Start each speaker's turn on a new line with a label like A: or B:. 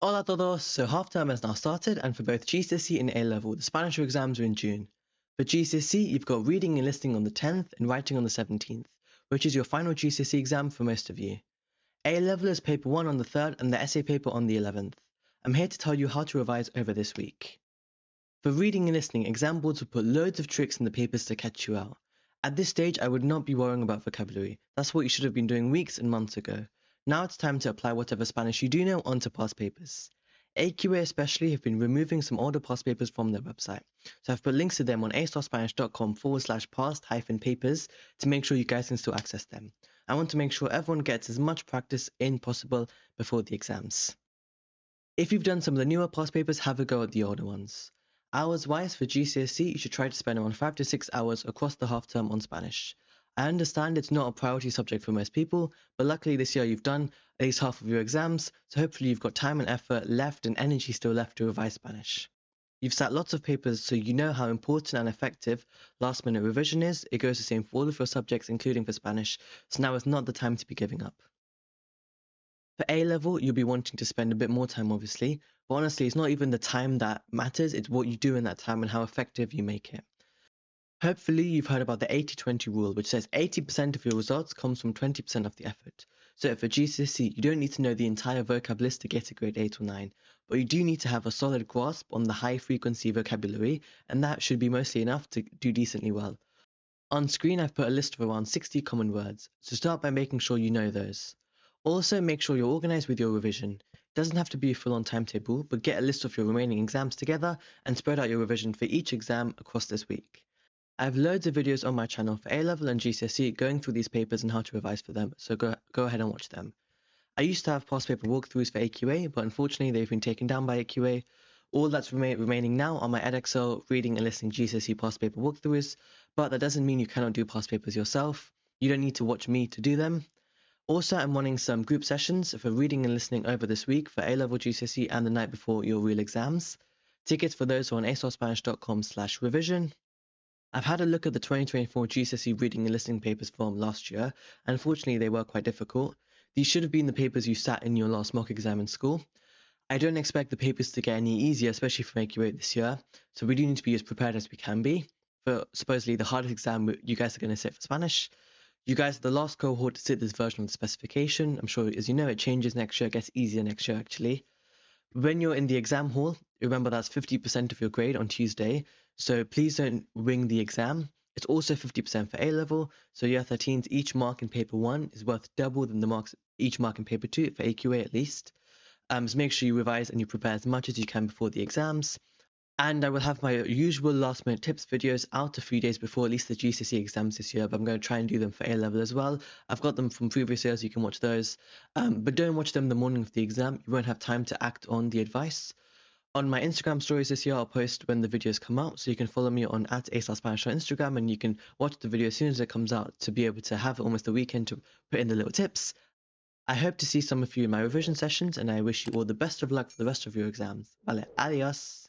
A: Hola a todos! So half term has now started, and for both GCSE and A level, the Spanish exams are in June. For GCSE, you've got reading and listening on the 10th and writing on the 17th, which is your final GCSE exam for most of you. A level is paper 1 on the 3rd and the essay paper on the 11th. I'm here to tell you how to revise over this week. For reading and listening, exam boards will put loads of tricks in the papers to catch you out. At this stage, I would not be worrying about vocabulary. That's what you should have been doing weeks and months ago. Now it's time to apply whatever Spanish you do know onto past papers. AQA especially have been removing some older past papers from their website, so I've put links to them on astarspanish.com/past-papers to make sure you guys can still access them. I want to make sure everyone gets as much practice in possible before the exams. If you've done some of the newer past papers, have a go at the older ones. Hours-wise, for GCSE, you should try to spend around 5 to 6 hours across the half term on Spanish. I understand it's not a priority subject for most people, but luckily this year you've done at least half of your exams, so hopefully you've got time and effort left and energy still left to revise Spanish. You've sat lots of papers, so you know how important and effective last-minute revision is. It goes the same for all of your subjects, including for Spanish, so now is not the time to be giving up. For A level, you'll be wanting to spend a bit more time, obviously, but honestly, it's not even the time that matters, it's what you do in that time and how effective you make it. Hopefully, you've heard about the 80-20 rule, which says 80% of your results comes from 20% of the effort. So for GCSE, you don't need to know the entire vocab list to get a grade 8 or 9, but you do need to have a solid grasp on the high-frequency vocabulary, and that should be mostly enough to do decently well. On screen, I've put a list of around 60 common words, so start by making sure you know those. Also, make sure you're organized with your revision. It doesn't have to be a full-on timetable, but get a list of your remaining exams together and spread out your revision for each exam across this week. I have loads of videos on my channel for A-level and GCSE going through these papers and how to revise for them, so go ahead and watch them. I used to have past paper walkthroughs for AQA, but unfortunately they've been taken down by AQA. All that's remaining now are my Edexcel reading and listening GCSE past paper walkthroughs, but that doesn't mean you cannot do past papers yourself. You don't need to watch me to do them. Also, I'm running some group sessions for reading and listening over this week for A-level GCSE and the night before your real exams. Tickets for those are on astarspanish.com/revision. I've had a look at the 2024 GCSE reading and listening papers from last year, and unfortunately they were quite difficult. These should have been the papers you sat in your last mock exam in school. I don't expect the papers to get any easier, especially for AQA this year, so we do need to be as prepared as we can be. For supposedly the hardest exam you guys are going to sit for Spanish. You guys are the last cohort to sit this version of the specification. I'm sure, as you know, it changes next year, it gets easier next year actually. When you're in the exam hall, remember that's 50% of your grade on Tuesday, so please don't wing the exam. It's also 50% for A-level, so year 13's each mark in paper 1 is worth double than the marks each mark in paper 2, for AQA at least. So make sure you revise and you prepare as much as you can before the exams. And I will have my usual last minute tips videos out a few days before at least the GCSE exams this year, but I'm going to try and do them for A-level as well. I've got them from previous years, you can watch those. But don't watch them the morning of the exam, you won't have time to act on the advice. On my Instagram stories this year, I'll post when the videos come out, so you can follow me on @astarspanish on Instagram, and you can watch the video as soon as it comes out to be able to have almost a weekend to put in the little tips. I hope to see some of you in my revision sessions, and I wish you all the best of luck for the rest of your exams. Vale, adios!